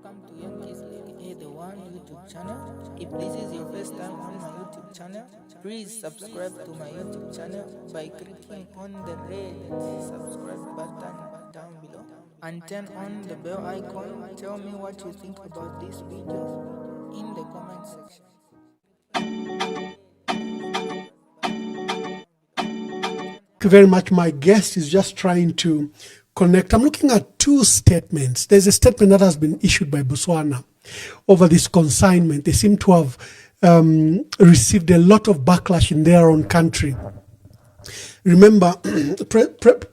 welcome to Young Kizzy, the one YouTube channel. If this is your first time on my YouTube channel, please subscribe to my YouTube channel by clicking on the red subscribe button down below and turn on the bell icon. Tell me what you think about this video in the comment section. Thank you very much. My guest is just trying to connect. I'm looking at two statements. There's a statement that has been issued by Botswana over this consignment. They seem to have received a lot of backlash in their own country. Remember,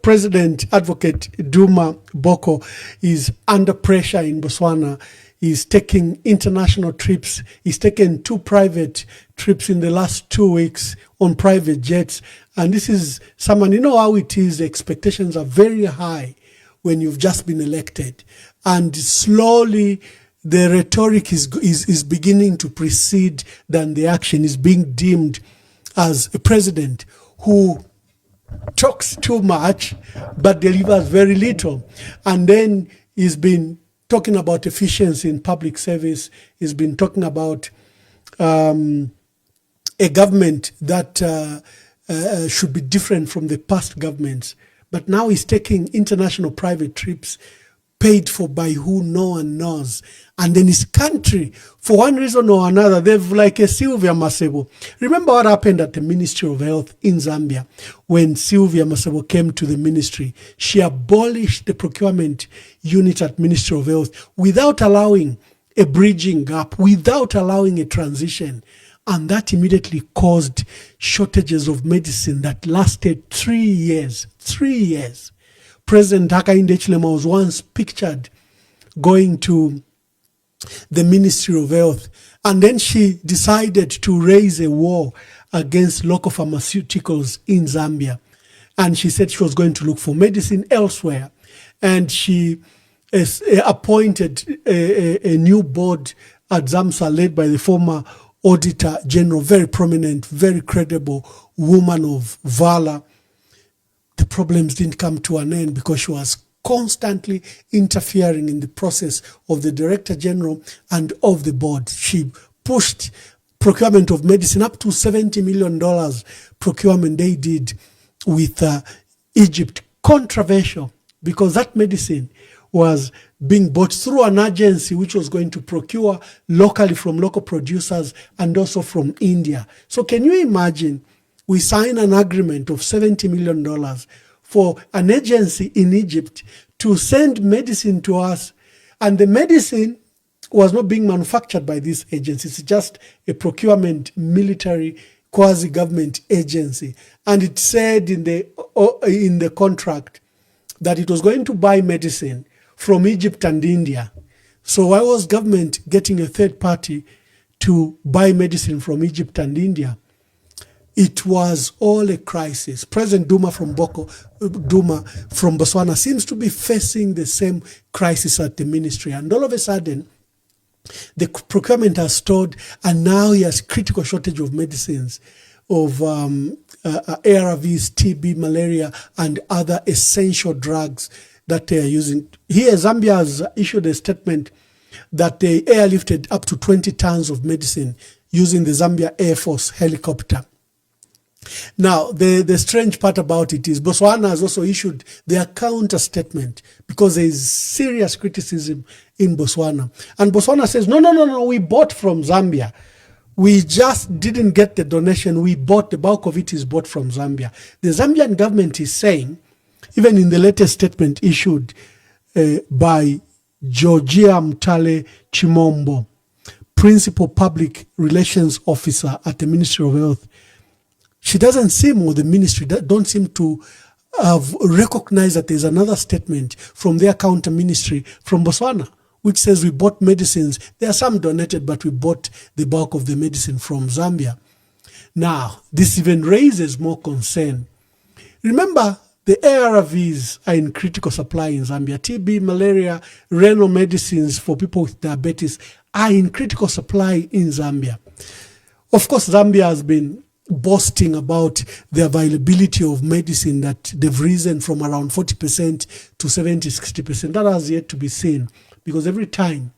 President Advocate Duma Boko is under pressure in Botswana. He's taking international trips. He's taken 2 private trips in the last 2 weeks on private jets. And this is someone, you know how it is, the expectations are very high when you've just been elected. And slowly the rhetoric is beginning to precede than the action. Is being deemed as a president who talks too much but delivers very little. And then he's been talking about efficiency in public service. He's been talking about a government that should be different from the past governments. But now he's taking international private trips paid for by who no one knows. And then his country, for one reason or another, they've like a Sylvia Masebo. Remember what happened at the Ministry of Health in Zambia when Sylvia Masebo came to the ministry? She abolished the procurement unit at Ministry of Health without allowing a bridging gap, without allowing a transition. And that immediately caused shortages of medicine that lasted 3 years. 3 years. President Hakainde Hichilema was once pictured going to the Ministry of Health, and then she decided to raise a war against local pharmaceuticals in Zambia. And she said she was going to look for medicine elsewhere. And she appointed a new board at ZAMSA led by the former Auditor General, very prominent, very credible woman of valor. The problems didn't come to an end because she was constantly interfering in the process of the Director General and of the board. She pushed procurement of medicine up to $70 million procurement they did with Egypt. Controversial because that medicine was being bought through an agency which was going to procure locally from local producers and also from India. So can you imagine, we sign an agreement of $70 million for an agency in Egypt to send medicine to us, and the medicine was not being manufactured by this agency. It's just a procurement military quasi-government agency. And it said in the contract that it was going to buy medicine from Egypt and India. So why was government getting a third party to buy medicine from Egypt and India? It was all a crisis. President Duma from Botswana seems to be facing the same crisis at the ministry. And all of a sudden, the procurement has stalled, and now he has critical shortage of medicines, of ARVs, TB, malaria, and other essential drugs that they are using. Here, Zambia has issued a statement that they airlifted up to 20 tons of medicine using the Zambia Air Force helicopter. Now, the strange part about it is Botswana has also issued their counter statement because there is serious criticism in Botswana. And Botswana says, no, we bought from Zambia. We just didn't get the donation. We bought, the bulk of it is bought from Zambia. The Zambian government is saying, even in the latest statement issued by Georgia Mtale Chimombo, Principal Public Relations Officer at the Ministry of Health, she doesn't seem, or the ministry don't seem to have recognized that there's another statement from their counter ministry from Botswana, which says we bought medicines. There are some donated, but we bought the bulk of the medicine from Zambia. Now, this even raises more concern. Remember, the ARVs are in critical supply in Zambia. TB, malaria, renal medicines for people with diabetes are in critical supply in Zambia. Of course, Zambia has been boasting about the availability of medicine, that they've risen from around 40% to 70-60%. That has yet to be seen, because every time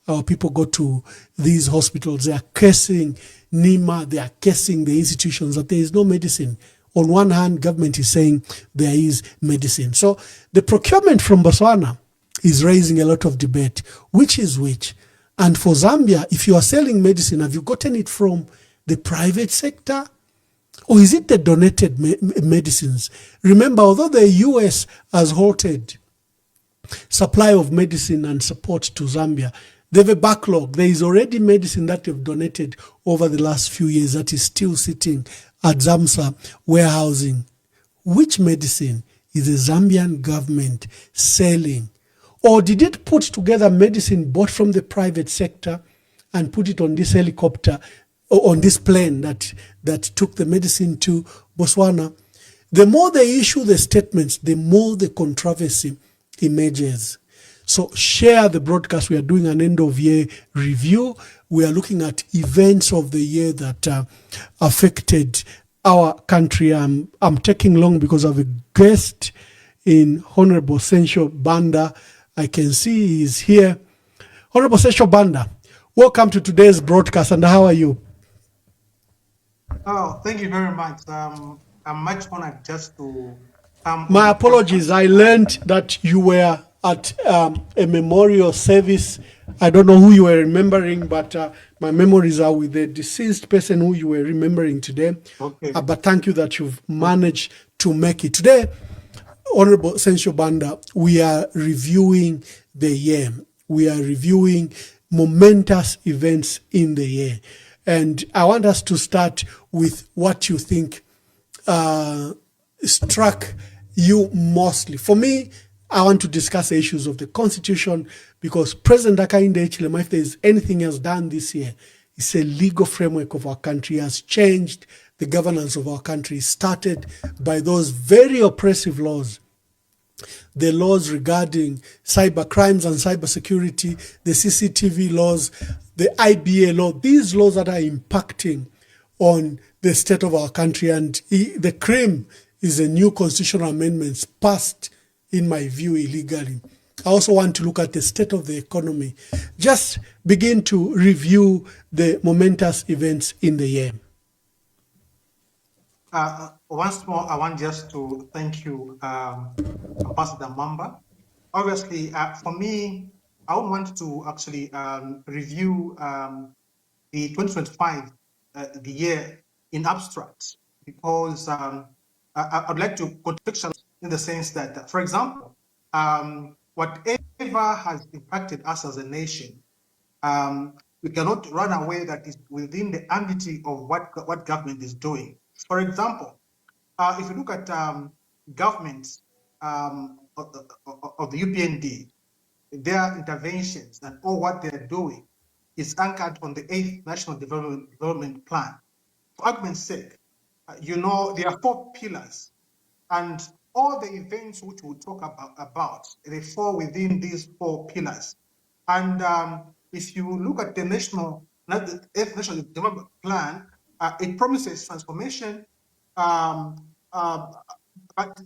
our people go to these hospitals, they are cursing NIMA, they are cursing the institutions that there is no medicine. On one hand, government is saying there is medicine. So the procurement from Botswana is raising a lot of debate. Which is which? And for Zambia, if you are selling medicine, have you gotten it from the private sector? Or is it the donated medicines? Remember, although the US has halted supply of medicine and support to Zambia, they have a backlog. There is already medicine that they've donated over the last few years that is still sitting at ZAMSA warehousing. Which medicine is the Zambian government selling? Or did it put together medicine bought from the private sector and put it on this helicopter or on this plane that took the medicine to Botswana? The more they issue the statements, the more the controversy emerges. So share the broadcast. We are doing an end of year review. We are looking at events of the year that affected our country. I'm taking long because I have a guest in Honorable Sencho Banda. I can see he's here. Honorable Sencho Banda, welcome to today's broadcast, and how are you? Oh, thank you very much. I'm much honored just to come. My apologies. I learned that you were at a memorial service. I don't know who you were remembering, but my memories are with the deceased person who you were remembering today. Okay. But thank you that you've managed to make it. Today, Honorable Sencho Banda, we are reviewing the year. We are reviewing momentous events in the year. And I want us to start with what you think struck you mostly. For me, I want to discuss the issues of the Constitution because President Hakainde Hichilema, if there is anything else done this year, it's a legal framework of our country, has changed the governance of our country, started by those very oppressive laws. The laws regarding cyber crimes and cyber security, the CCTV laws, the IBA law, these laws that are impacting on the state of our country. And the cream is a new constitutional amendments passed, in my view, illegally. I also want to look at the state of the economy. Just begin to review the momentous events in the year. Once more, I want just to thank you, Ambassador Mwamba. Obviously, for me, I would want to actually review the 2025, the year in abstract, because I'd like to contextualize in the sense that, for example, whatever has impacted us as a nation, we cannot run away that is within the ambit of what government is doing. For example, if you look at governments of the UPND, their interventions and all what they're doing is anchored on the 8th National Development Plan. For argument's sake, you know, there are 4 pillars, and all the events which we'll talk about, they fall within these 4 pillars. And if you look at the 8th National Development Plan, it promises transformation, but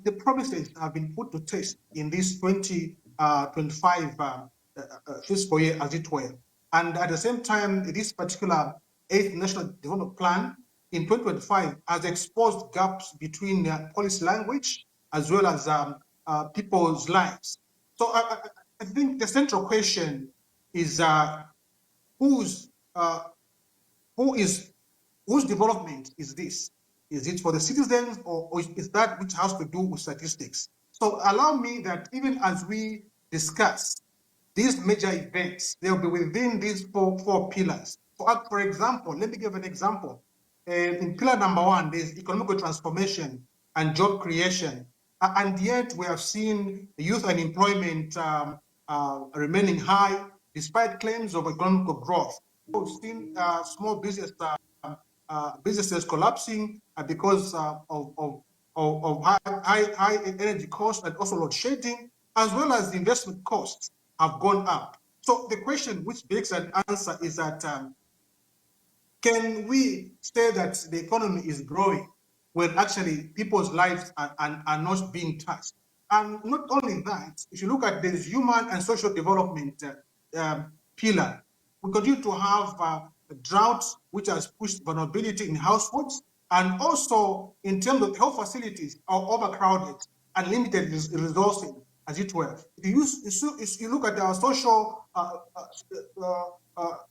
the promises have been put to test in this 2025 fiscal year, as it were. And at the same time, this particular 8th National Development Plan in 2025 has exposed gaps between policy language as well as people's lives. So I think the central question is whose development is this? Is it for the citizens, or is that which has to do with statistics? So allow me that even as we discuss these major events, they'll be within these four pillars. For example, let me give an example. In pillar number 1, there's economic transformation and job creation. And yet we have seen youth unemployment remaining high, despite claims of economic growth. We've seen small businesses collapsing because of high energy costs and also load shedding, as well as the investment costs have gone up. So the question which begs an answer is that can we say that the economy is growing when actually people's lives are not being touched? And not only that, if you look at the human and social development pillar, We continue to have droughts, which has pushed vulnerability in households, and also in terms of health facilities are overcrowded and limited resources, as it were. If you look at our social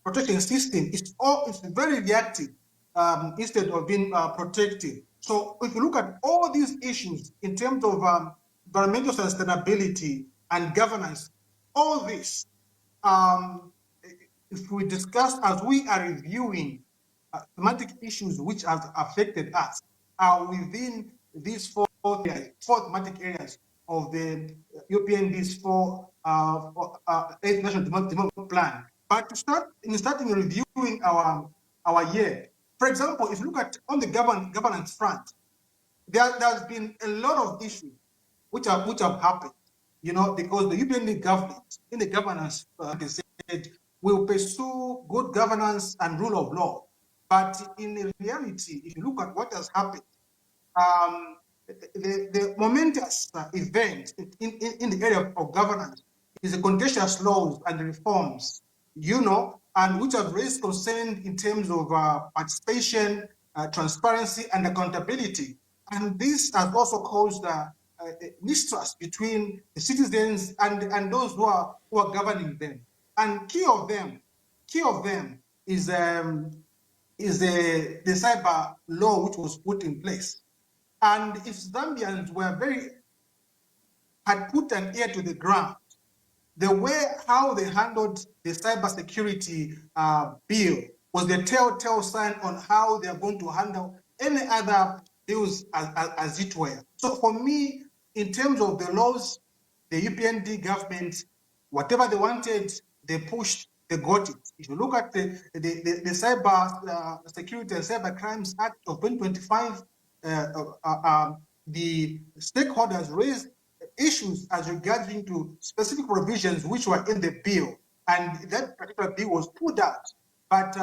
protection system, it's very reactive instead of being protective. So if you look at all these issues in terms of environmental sustainability and governance, all this, if we discuss as we are reviewing thematic issues which have affected us, are within these four thematic areas of the UPND's eighth National Development Plan. But starting reviewing our year, for example, if you look at on the governance front, there's been a lot of issues which have happened, because the UPND government in the governance they said will pursue good governance and rule of law. But in reality, if you look at what has happened, the momentous event in the area of governance is the contentious laws and reforms, and which have raised concern in terms of participation, transparency, and accountability. And this has also caused mistrust between the citizens and those who are governing them. And key of them is the cyber law which was put in place. And if Zambians had put an ear to the ground, the way how they handled the cybersecurity bill was the telltale sign on how they are going to handle any other bills as it were. So for me, in terms of the laws, the UPND government, whatever they wanted, they pushed, they got it. If you look at the Cyber Security and Cyber Crimes Act of 2025, the stakeholders raised issues as regarding to specific provisions which were in the bill, and that particular bill was put out. But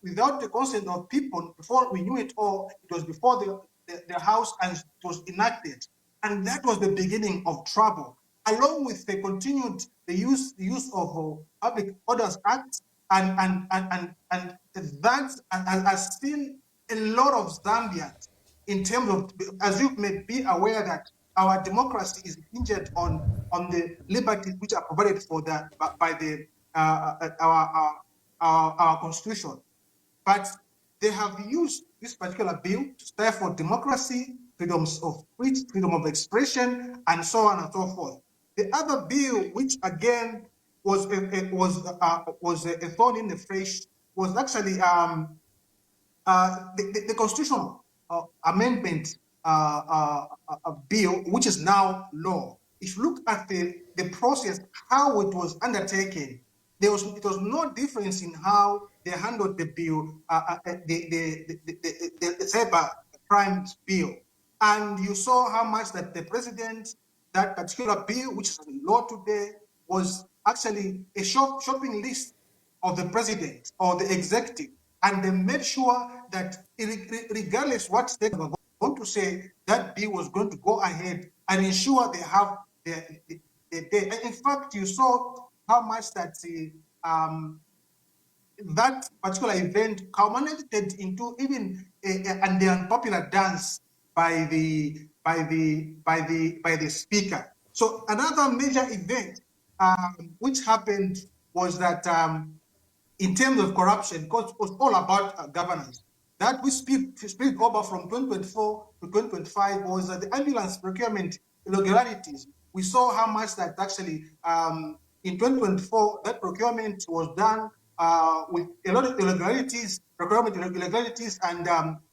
without the consent of people, before we knew it all, it was before the House and it was enacted. And that was the beginning of trouble, along with the continued use of Public Orders Act, and that has seen a lot of Zambians in terms of, as you may be aware, that our democracy is hinged on the liberties which are provided for that by the our constitution. But they have used this particular bill to stifle democracy, freedoms of speech, freedom of expression, and so on and so forth. The other bill, which again was a thorn in the flesh, was actually the constitutional amendment bill, which is now law. If you look at the process, how it was undertaken, it was no difference in how they handled the bill, the cyber crimes bill. And you saw how much that the president, that particular bill, which is in law today, was actually a shopping list of the president or the executive, and they made sure that regardless what they were going to say, that bill was going to go ahead and ensure they have the day. In fact, you saw how much that that particular event culminated into even an unpopular dance by the speaker. So another major event which happened was that in terms of corruption, because it was all about governance, that we split over from 2024 to 2025 was the ambulance procurement irregularities. We saw how much that actually in 2024 that procurement was done with a lot of irregularities, procurement irregularities, and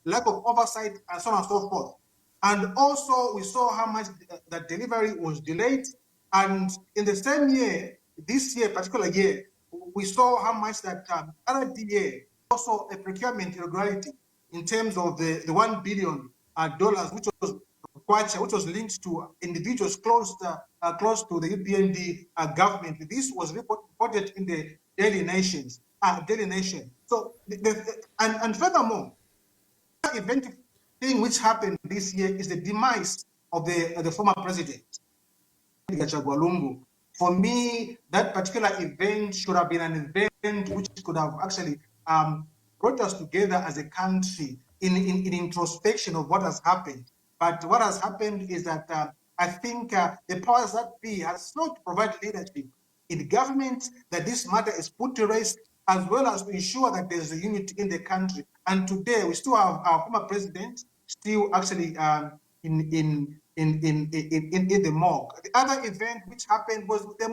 lack of oversight, and so on and so forth. And also we saw how much that delivery was delayed. And in the same year, this year, particular year, we saw how much that RDA also a procurement irregularity in terms of the $1 billion which was Kwacha, which was linked to individuals close to the UPND government. This was reported in the Daily Nation. So, and furthermore, the event thing which happened this year is the demise of the former president, Chagwalungu. For me, that particular event should have been an event which could have actually brought us together as a country in introspection of what has happened. But what has happened is that I think the powers that be has not provided leadership in the government, that this matter is put to rest, as well as to ensure that there's a unity in the country. And today we still have our former president still actually in the morgue. The other event which happened was the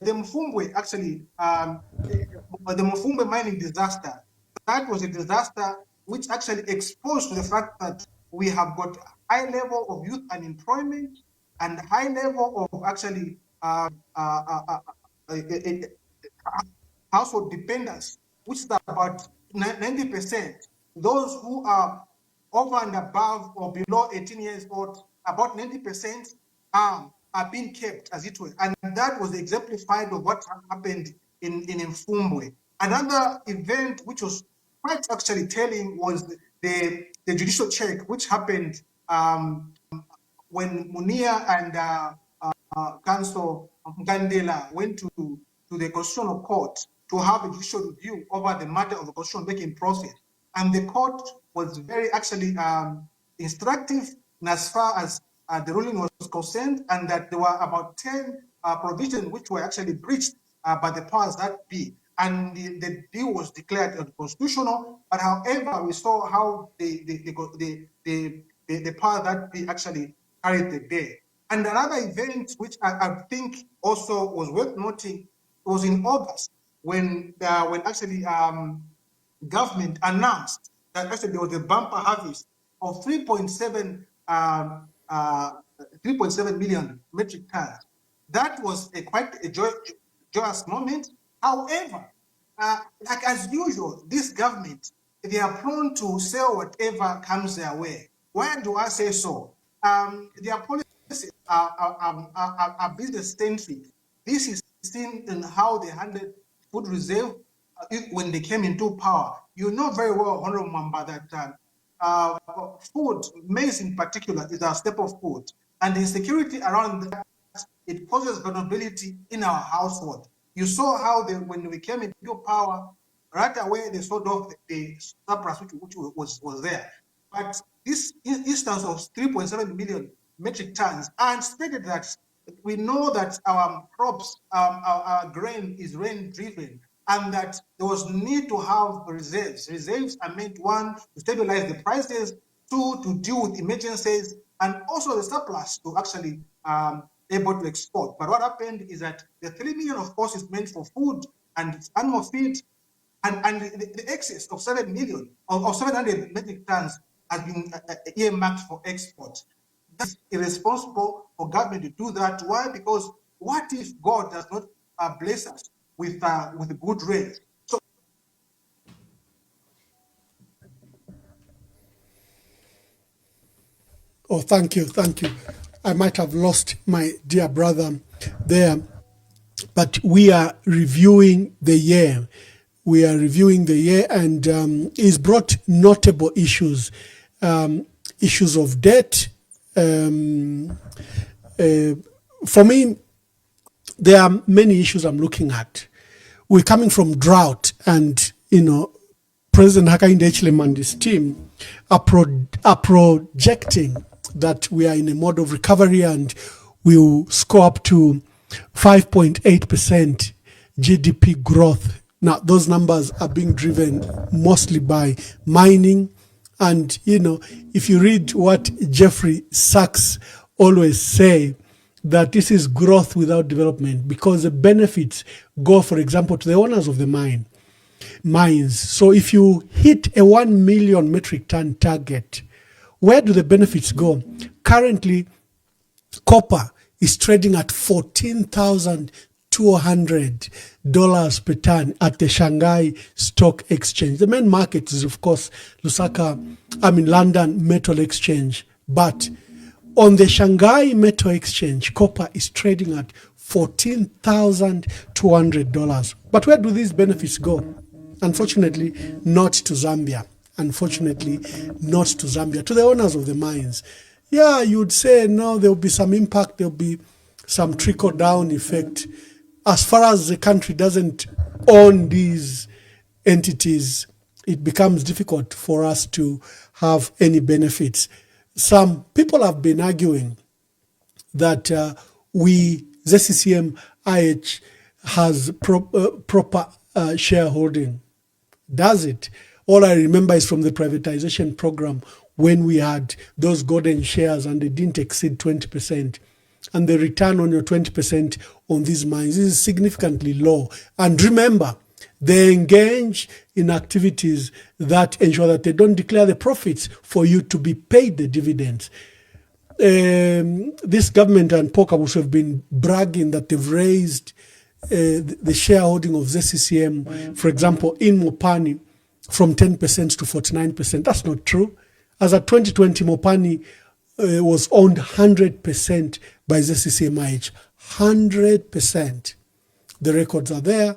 Mfumbwe actually, the Mfumbwe mining disaster. That was a disaster which actually exposed to the fact that we have got high level of youth unemployment and high level of actually household dependence, which is about 90%. Those who are over and above or below 18 years old, about 90% are being kept, as it were. And that was exemplified of what happened in Mfumbwe. Another event which was quite actually telling was the judicial check, which happened when Munia and Council Mgandela went to the Constitutional Court to have a judicial review over the matter of the constitutional making process. And the court was very actually instructive in as far as the ruling was concerned, and that there were about 10 provisions which were actually breached by the powers that be. And the deal was declared unconstitutional, but however, we saw how the power that be actually carried the day. And another event which I think also was worth noting was in August when actually government announced that actually there was a bumper harvest of 3.7 million metric tons. That was quite a joyous moment. However, like as usual, this government, they are prone to sell whatever comes their way. Why do I say so? Their policies are business-centric. This is seen in how they handled food reserve when they came into power. You know very well, Honorable Mwamba, that food, maize in particular, is our staple food. And the insecurity around that, it causes vulnerability in our household. You saw how when we came into power, right away they sold off the surplus which was there. But this instance of 3.7 million metric tons, and stated that we know that our crops, our grain is rain driven, and that there was need to have reserves. Reserves are meant, one, to stabilize the prices, two, to deal with emergencies, and also the surplus to actually able to export. But what happened is that the 3 million, of course, is meant for food and animal feed, and the excess of 7 million or 700 metric tons has been earmarked for export. That's irresponsible for government to do that. Why? Because what if God does not bless us with good rain? So, Oh, thank you, thank you. I might have lost my dear brother there, but we are reviewing the year. We are reviewing the year, and he's brought notable issues, issues of debt. For me, there are many issues I'm looking at. We're coming from drought, and President Hakainde Hichilema and his team are projecting that we are in a mode of recovery and will score up to 5.8% GDP growth. Now, those numbers are being driven mostly by mining. And, if you read what Jeffrey Sachs always say, that this is growth without development, because the benefits go, for example, to the owners of the mines. So if you hit a 1 million metric ton target, where do the benefits go? Currently, copper is trading at $14,200 per ton at the Shanghai Stock Exchange. The main market is, of course, London Metal Exchange. But on the Shanghai Metal Exchange, copper is trading at $14,200. But where do these benefits go? Unfortunately, not to Zambia. Unfortunately, not to Zambia, to the owners of the mines. Yeah, you would say, no, there will be some impact. There will be some trickle-down effect. As far as the country doesn't own these entities, it becomes difficult for us to have any benefits. Some people have been arguing that ZCCM IH has proper shareholding. Does it? All I remember is from the privatization program when we had those golden shares and they didn't exceed 20%. And the return on your 20% on these mines is significantly low. And remember, they engage in activities that ensure that they don't declare the profits for you to be paid the dividends. This government and Pokabus have been bragging that they've raised the shareholding of ZCCM, for example, in Mopani, from 10% to 49%. That's not true. As of 2020, Mopani was owned 100% by ZCCMIH. 100%. The records are there.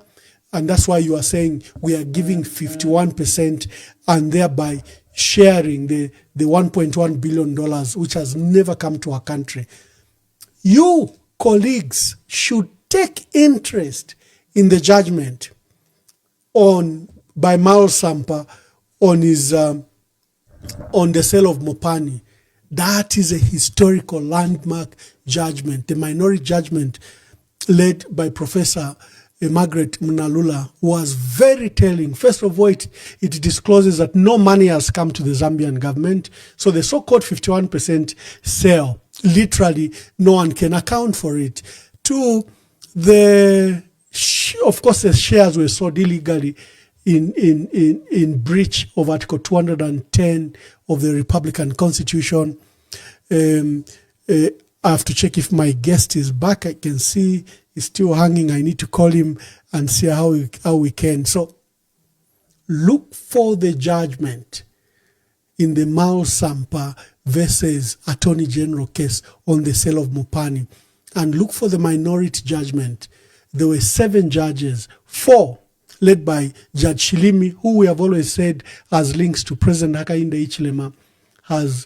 And that's why you are saying we are giving 51% and thereby sharing the $1.1 billion, which has never come to our country. You, colleagues, should take interest in the judgment by Miles Sampa on his on the sale of Mopani. That is a historical landmark judgment, the minority judgment led by Professor Margaret Mnalula was very telling. First of all, it discloses that no money has come to the Zambian government. So the so-called 51% sale, literally no one can account for it. Two, of course the shares were sold illegally in breach of Article 210 of the Republican Constitution. I have to check if my guest is back. I can see he's still hanging. I need to call him and see how we can. So look for the judgment in the Mao Sampa versus Attorney General case on the sale of Mopani, and look for the minority judgment. There were 7 judges, 4 led by Judge Shilimi, who we have always said has links to President Hakainde Hichilema, was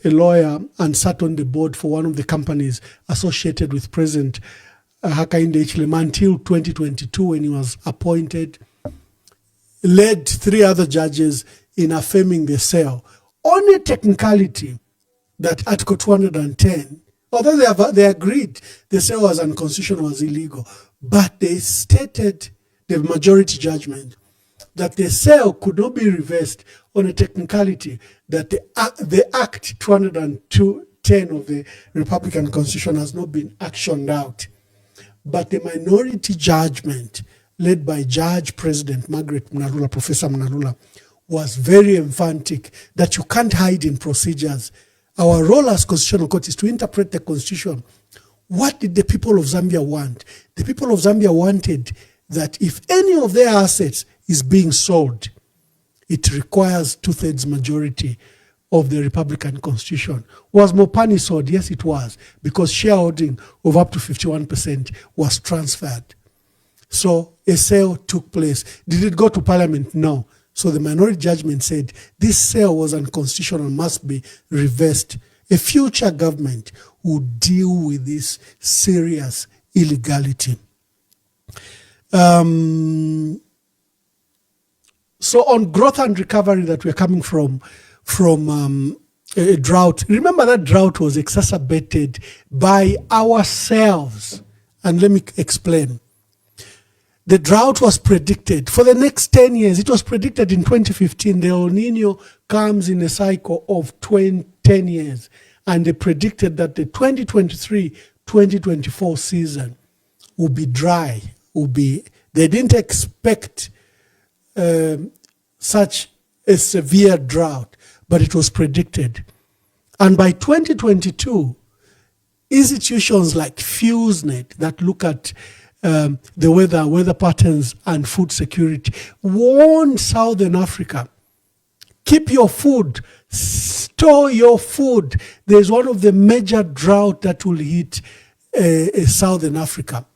a lawyer and sat on the board for one of the companies associated with President Hakainde Hichilema until 2022 when he was appointed, led 3 other judges in affirming the sale. On a technicality that Article 210, although they agreed the sale was unconstitutional, was illegal, but they stated the majority judgment that the sale could not be reversed on a technicality that the Act 210 of the Republican Constitution has not been actioned out. But the minority judgment led by Judge President Margaret Mnalula, Professor Mnalula, was very emphatic that you can't hide in procedures. Our role as Constitutional Court is to interpret the Constitution. What did the people of Zambia want? The people of Zambia wanted that if any of their assets is being sold, it requires 2/3 majority of the Republican Constitution. Was Mopani sold? Yes, it was, because shareholding of up to 51% was transferred. So a sale took place. Did it go to Parliament? No. So the minority judgment said this sale was unconstitutional and must be reversed. A future government would deal with this serious illegality. So on growth and recovery that we're coming from a drought, remember that drought was exacerbated by ourselves. And let me explain. The drought was predicted for the next 10 years. It was predicted in 2015. The El Nino comes in a cycle of 10 years. And they predicted that the 2023-2024 season will be dry. They didn't expect such a severe drought, but it was predicted. And by 2022, institutions like FuseNet that look at the weather patterns and food security warned Southern Africa, keep your food, store your food. There's one of the major drought that will hit Southern Africa.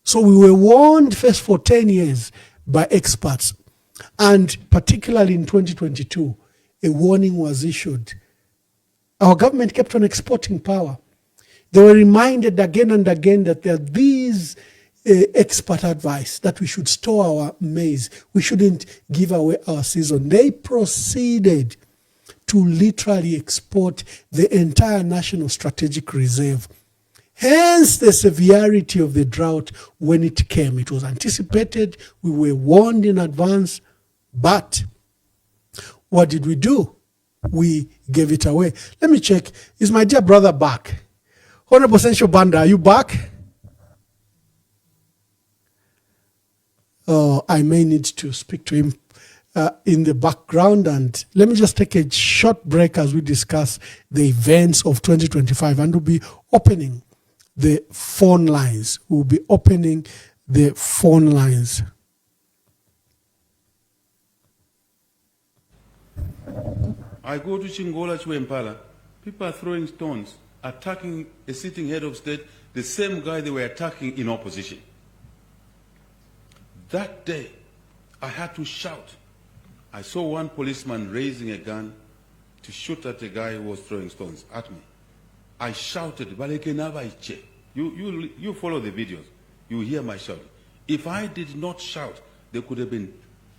So we were warned first for 10 years by experts. And particularly in 2022, a warning was issued. Our government kept on exporting power. They were reminded again and again that there are these expert advice that we should store our maize. We shouldn't give away our season. They proceeded to literally export the entire national strategic reserve. Hence the severity of the drought when it came. It was anticipated. We were warned in advance. But what did we do? We gave it away. Let me check. Is my dear brother back? Honorable Sensual Banda, are you back? Oh, I may need to speak to him in the background. And let me just take a short break as we discuss the events of 2025. And we'll be opening the phone lines. We'll be opening the phone lines. I go to Chingola, Chiwempala, people are throwing stones, attacking a sitting head of state, the same guy they were attacking in opposition. That day, I had to shout. I saw one policeman raising a gun to shoot at a guy who was throwing stones at me. I shouted, you follow the videos, you hear my shout. If I did not shout, there could have been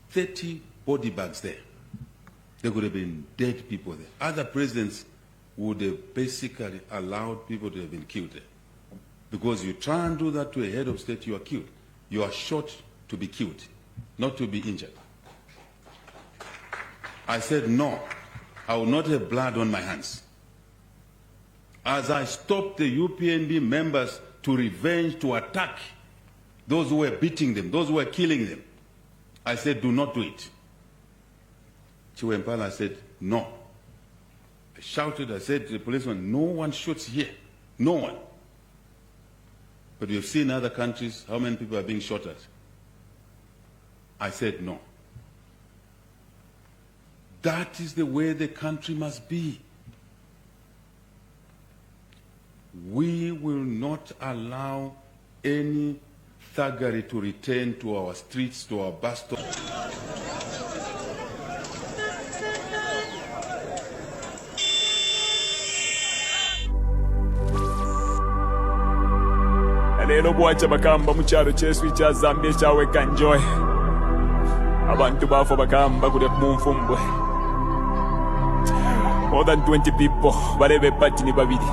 30 body bags there. There could have been dead people there. Other presidents would have basically allowed people to have been killed there. Because you try and do that to a head of state, you are killed. You are shot to be killed, not to be injured. I said, no, I will not have blood on my hands. As I stopped the UPND members to revenge, to attack those who were beating them, those who were killing them, I said, do not do it. Chiwempala said, no. I shouted, I said to the policeman, no one shoots here, no one. But you've seen other countries, how many people are being shot at? I said, no. That is the way the country must be. We will not allow any thuggery to return to our streets, to our bus stops. Leero bwakya bakamba mu kyalo ky'esu kya Zambia ekyaweka Njoy. Abantu baafa bakamba kule mu nfumbwe. More than 20 people balebe epati ni babiri.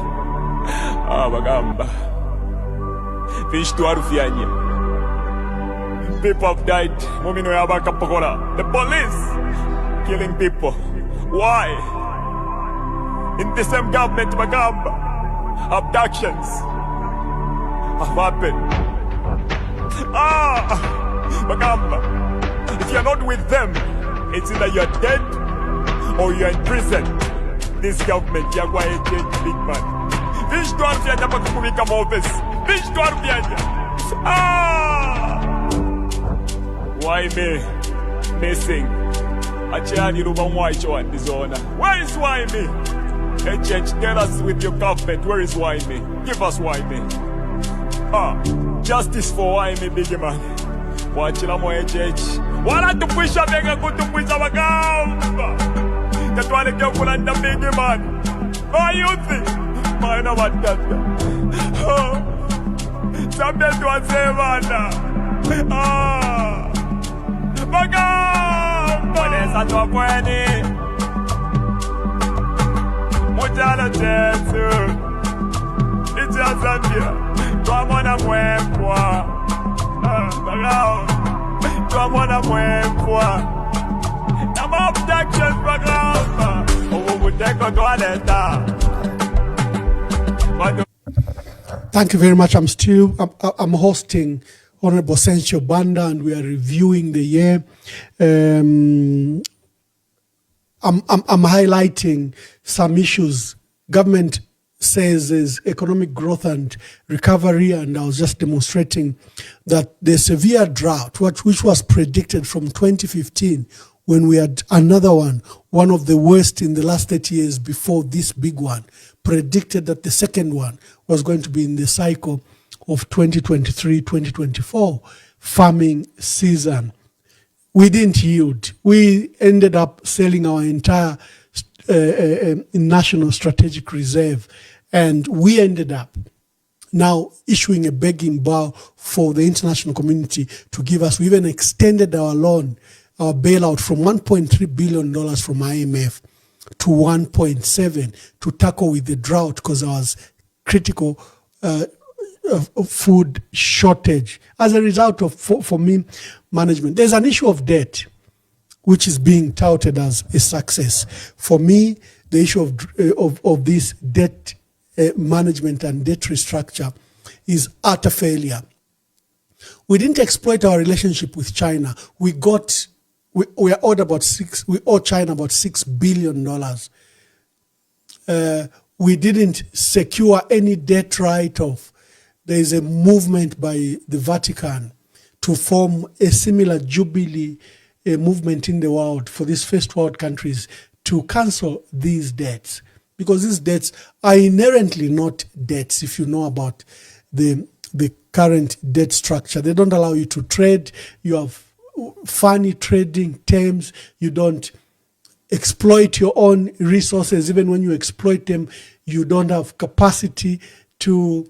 Bagamba. Fish twarufyanye. People have died. Mumino yabakapokola. The police killing people. Why? In the same government bagamba. Abductions have happened. Bagamba. If you're not with them, it's either you're dead or you're in prison. This government, you're going to change big man. Fish to Arfiaja Pakubika office. Fish to Arfiaja. Why me? Missing. Achani Rubamwaicho and Dizona. Where is why me? HH, tell us with your government, where is why me? Give us why me. Justice for why me, big man. Wachila mo HH. Wala tupwisha bega kutupwisha bagamba. Katwale kyo kulanda big man. You think? Maina watata. Sabia tuwasevana. Bagamba. Wanesa tuwapweni. Mujala chesu. Ichi ya Zambia. Tuamona mwempwa. Bagamba. Tuamona mwempwa. Nama abductions bagamba. Ubuteko tuwaleta. Thank you very much. I'm hosting Honorable Sensual Banda, and we are reviewing the year. I'm highlighting some issues. Government says there's economic growth and recovery, and I was just demonstrating that the severe drought, which was predicted from 2015, when we had another one of the worst in the last 30 years before this big one, predicted that the second one was going to be in the cycle of 2023-2024 farming season. We didn't yield. We ended up selling our entire national strategic reserve And we ended up now issuing a begging bow for the international community to give us. We even extended our loan, our bailout from $1.3 billion from IMF to 1.7 to tackle with the drought, because there was critical food shortage as a result of, for me, management. There's an issue of debt, which is being touted as a success. For me, the issue of this debt management and debt restructure is utter failure. We didn't exploit our relationship with China. We owe China about $6 billion. We didn't secure any debt write-off. There is a movement by the Vatican to form a similar Jubilee movement in the world for these first world countries to cancel these debts, because these debts are inherently not debts. If you know about the current debt structure, they don't allow you to trade. You have funny trading terms. You don't exploit your own resources. Even when you exploit them, you don't have capacity to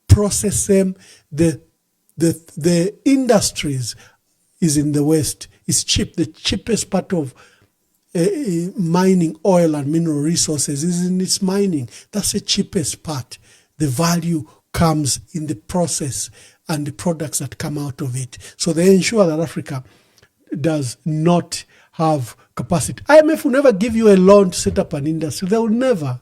process them. The industries is in the West. It's cheap. The cheapest part of mining oil and mineral resources is in its mining. That's the cheapest part. The value comes in the process and the products that come out of it. So they ensure that Africa does not have capacity. IMF will never give you a loan to set up an industry. They will never.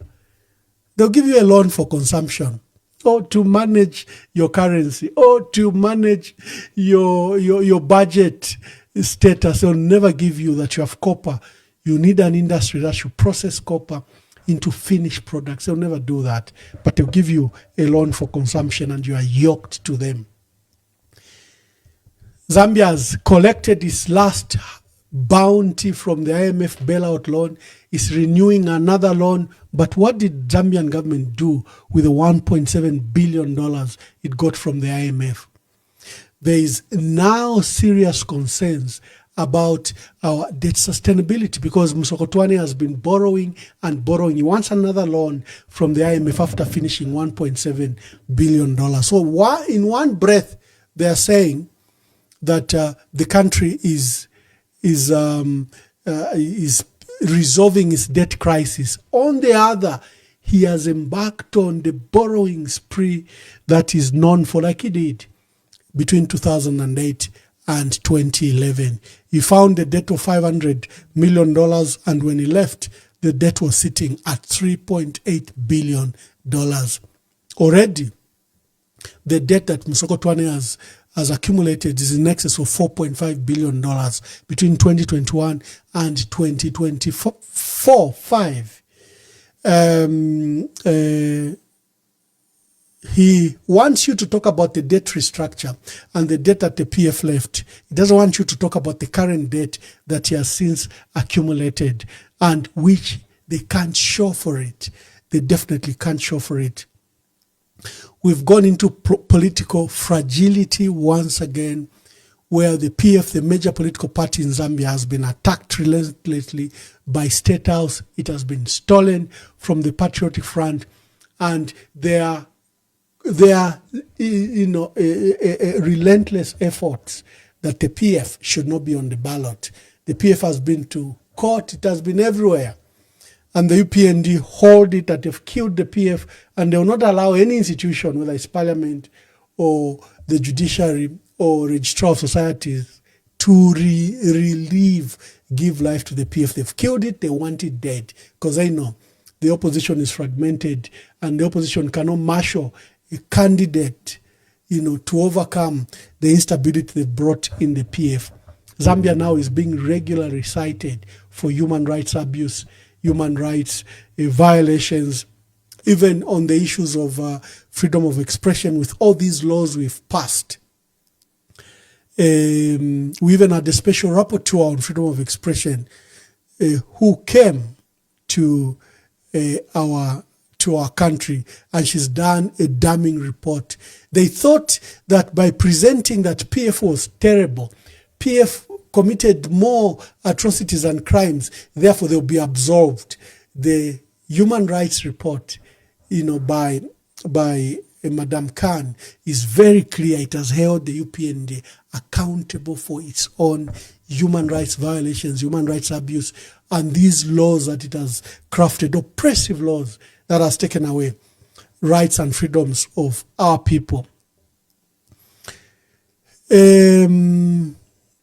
They'll give you a loan for consumption, or to manage your currency, or to manage your budget status. They'll never give you that you have copper. You need an industry that should process copper into finished products. They'll never do that. But they'll give you a loan for consumption and you are yoked to them. Zambia has collected its last bounty from the IMF bailout loan, is renewing another loan. But what did Zambian government do with the $1.7 billion it got from the IMF? There is now serious concerns about our debt sustainability, because Msokotwane has been borrowing and borrowing. He wants another loan from the IMF after finishing $1.7 billion. So in one breath, they are saying that the country is resolving its debt crisis. On the other, he has embarked on the borrowing spree that is known for, like he did between 2008 and 2011. He found a debt of $500 million, and when he left, the debt was sitting at $3.8 billion. Already, the debt that Msokotwane has accumulated is in excess of $4.5 billion between 2021 and 2024. He wants you to talk about the debt restructure and the debt that the PF left. He doesn't want you to talk about the current debt that he has since accumulated, and which they can't show for it. They definitely can't show for it. We've gone into political fragility once again, where the PF, the major political party in Zambia, has been attacked relentlessly by State House. It has been stolen from the Patriotic Front, and there are relentless efforts that the PF should not be on the ballot. The PF has been to court. It has been everywhere. And the UPND hold it that they've killed the PF, and they will not allow any institution, whether it's parliament or the judiciary or registrar of societies, to give life to the PF. They've killed it. They want it dead, because they know the opposition is fragmented and the opposition cannot marshal a candidate, to overcome the instability they brought in the PF. Zambia now is being regularly cited for human rights abuse, human rights violations, even on the issues of freedom of expression. With all these laws we've passed, we even had a special rapporteur on freedom of expression who came to our country, and she's done a damning report. They thought that by presenting that PF was terrible, PF committed more atrocities and crimes, therefore they'll be absolved. The human rights report by Madam Khan is very clear. It has held the UPND accountable for its own human rights violations, human rights abuse, and these laws that it has crafted, oppressive laws that has taken away rights and freedoms of our people.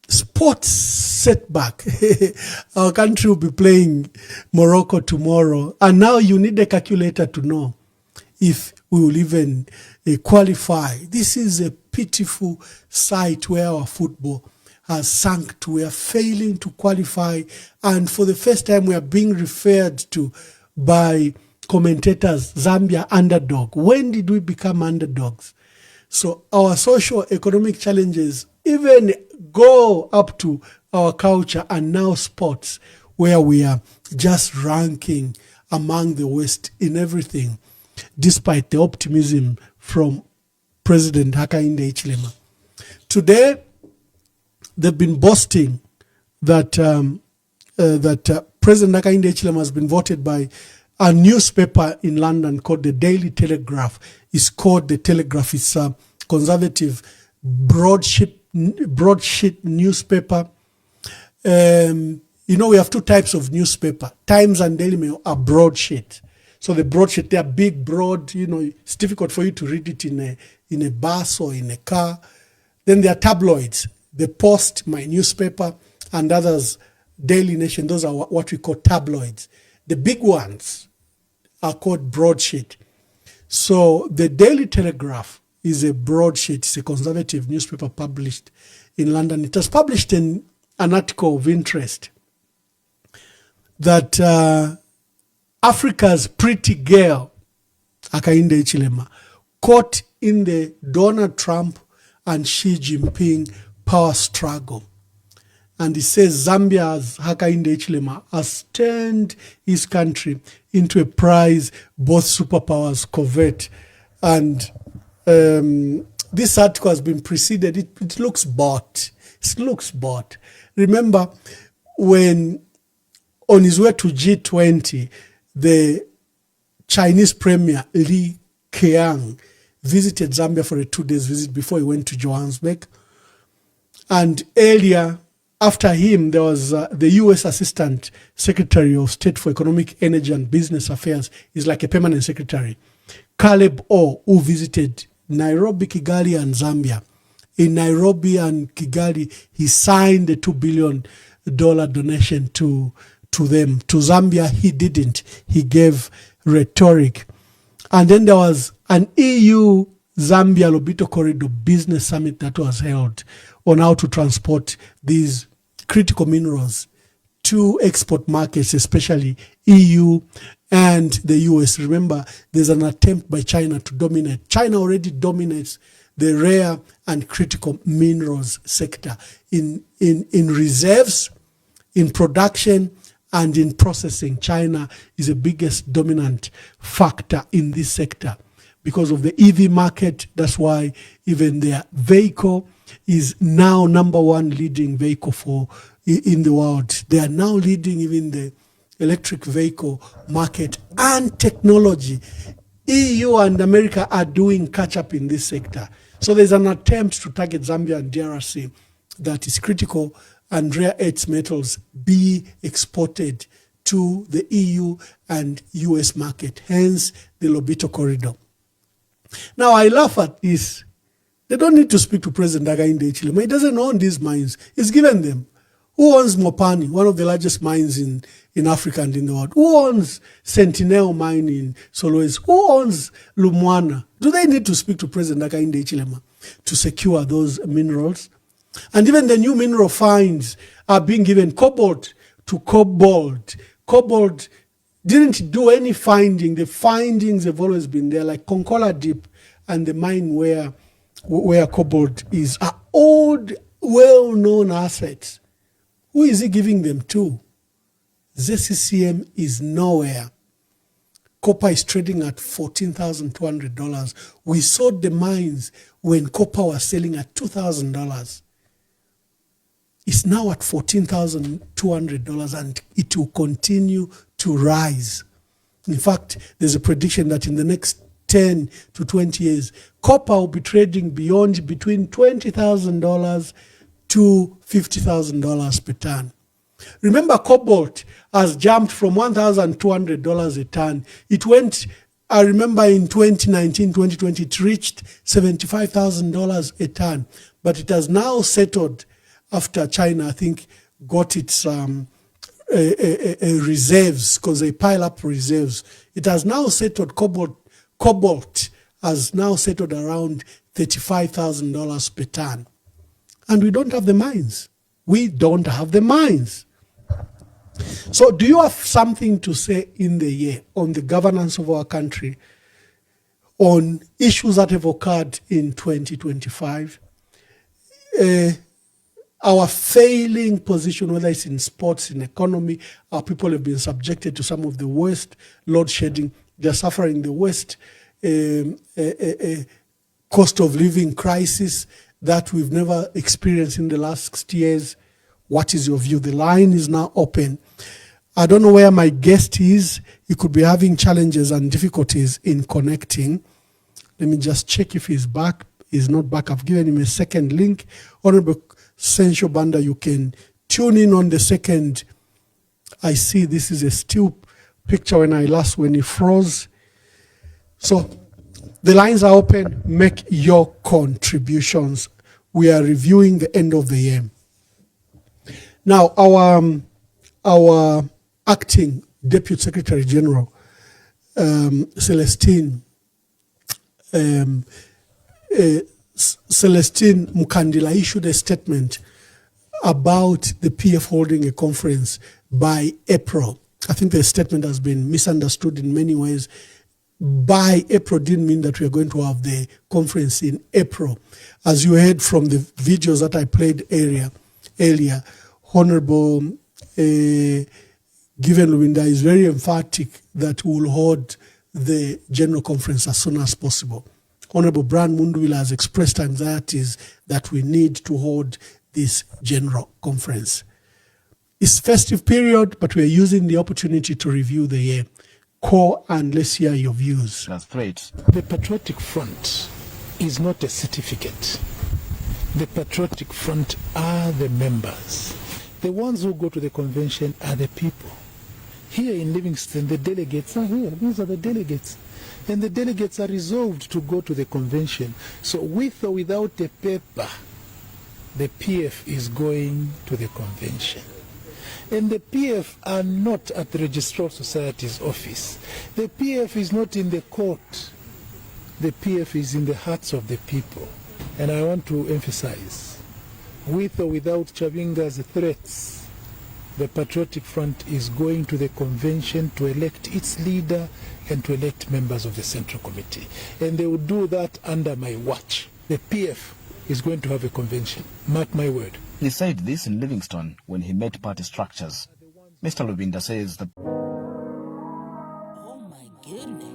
Sports setback. Our country will be playing Morocco tomorrow, and now you need a calculator to know if we will even qualify. This is a pitiful sight where our football has sunk to. We are failing to qualify, and for the first time we are being referred to by commentators, Zambia underdog. When did we become underdogs? So our socio-economic challenges even go up to our culture and now sports, where we are just ranking among the West in everything, despite the optimism from President Hakainde Hichilema. Today, they've been boasting that President Hakainde Hichilema has been voted by a newspaper in London called the Daily Telegraph. It's called the Telegraph. It's a conservative broadsheet newspaper. We have two types of newspaper. Times and Daily Mail are broadsheet. So the broadsheet, they are big, broad. It's difficult for you to read it in a bus or in a car. Then there are tabloids. The Post, my newspaper, and others, Daily Nation. Those are what we call tabloids. The big ones are called broadsheet. So the Daily Telegraph is a broadsheet. It's a conservative newspaper published in London. It has published an article of interest that Africa's pretty girl, Hakainde Hichilema, caught in the Donald Trump and Xi Jinping power struggle. And it says Zambia's Hakainde Hichilema has turned his country into a prize both superpowers covet. And this article has been preceded. It looks bought. It looks bought. Remember when on his way to G20, the Chinese Premier Li Keqiang visited Zambia for a 2-day visit before he went to Johannesburg. And earlier, after him, there was the U.S. Assistant Secretary of State for Economic, Energy and Business Affairs. He's like a permanent secretary. Caleb O, who visited Nairobi, Kigali, and Zambia. In Nairobi and Kigali, he signed a $2 billion donation to them. To Zambia, he didn't. He gave rhetoric. And then there was an EU-Zambia Lobito Corridor business summit that was held on how to transport these critical minerals to export markets, especially EU and the US. Remember, there's an attempt by China to dominate. China already dominates the rare and critical minerals sector in reserves, in production, and in processing. China is the biggest dominant factor in this sector because of the EV market. That's why even their vehicle is now number one leading vehicle in the world. They are now leading even the electric vehicle market and technology. EU and America are doing catch up in this sector. So there's an attempt to target Zambia and DRC that is critical and rare earth metals be exported to the EU and US market, hence the Lobito Corridor. Now, I laugh at this. They don't need to speak to President Hakainde Hichilema. He doesn't own these mines. He's given them. Who owns Mopani, one of the largest mines in Africa and in the world? Who owns Sentinel mine in Solwezi? Who owns Lumwana? Do they need to speak to President Hakainde Hichilema to secure those minerals? And even the new mineral finds are being given cobalt to cobalt. Cobalt didn't do any finding. The findings have always been there, like Konkola Deep and the mine where cobalt is, are old, well-known assets. Who is he giving them to? ZCCM is nowhere. Copper is trading at $14,200. We sold the mines when copper was selling at $2,000. It's now at $14,200 and it will continue to rise. In fact, there's a prediction that in the next 10 to 20 years, copper will be trading between $20,000 to $50,000 per ton. Remember, cobalt has jumped from $1,200 a ton. It went, I remember in 2019, 2020, it reached $75,000 a ton. But it has now settled after China, I think, got its reserves, because they pile up reserves. It has now settled, cobalt has now settled around $35,000 per ton. And we don't have the mines. We don't have the mines. So do you have something to say in the year on the governance of our country, on issues that have occurred in 2025? Our failing position, whether it's in sports, in economy, our people have been subjected to some of the worst load shedding. They're suffering the worst cost of living crisis that we've never experienced in the last 60 years. What is your view? The line is now open. I don't know where my guest is. He could be having challenges and difficulties in connecting. Let me just check if he's back. He's not back. I've given him a second link. Honorable Sensual Banda, you can tune in on the second. I see this is a still picture when he froze. So the lines are open. Make your contributions. We are reviewing the end of the year. Now, our acting Deputy Secretary General, Celestine Mukandila, issued a statement about the PF holding a conference by April. I think the statement has been misunderstood in many ways. By April didn't mean that we are going to have the conference in April. As you heard from the videos that I played earlier, Honorable Given Lubinda is very emphatic that we will hold the general conference as soon as possible. Honorable Brian Mundwila has expressed anxieties that we need to hold this general conference. It's festive period, but we're using the opportunity to review the year. Core, and let's hear your views. That's great. The Patriotic Front is not a certificate. The Patriotic Front are the members. The ones who go to the convention are the people. Here in Livingston, the delegates are here. These are the delegates. And the delegates are resolved to go to the convention. So with or without a paper, the PF is going to the convention. And the PF are not at the Registrar Society's office. The PF is not in the court. The PF is in the hearts of the people. And I want to emphasize, with or without Chavinga's threats, the Patriotic Front is going to the convention to elect its leader and to elect members of the Central Committee. And they will do that under my watch. The PF is going to have a convention. Mark my word. He said this in Livingston when he met party structures. Mr. Lubinda says the... Oh my goodness.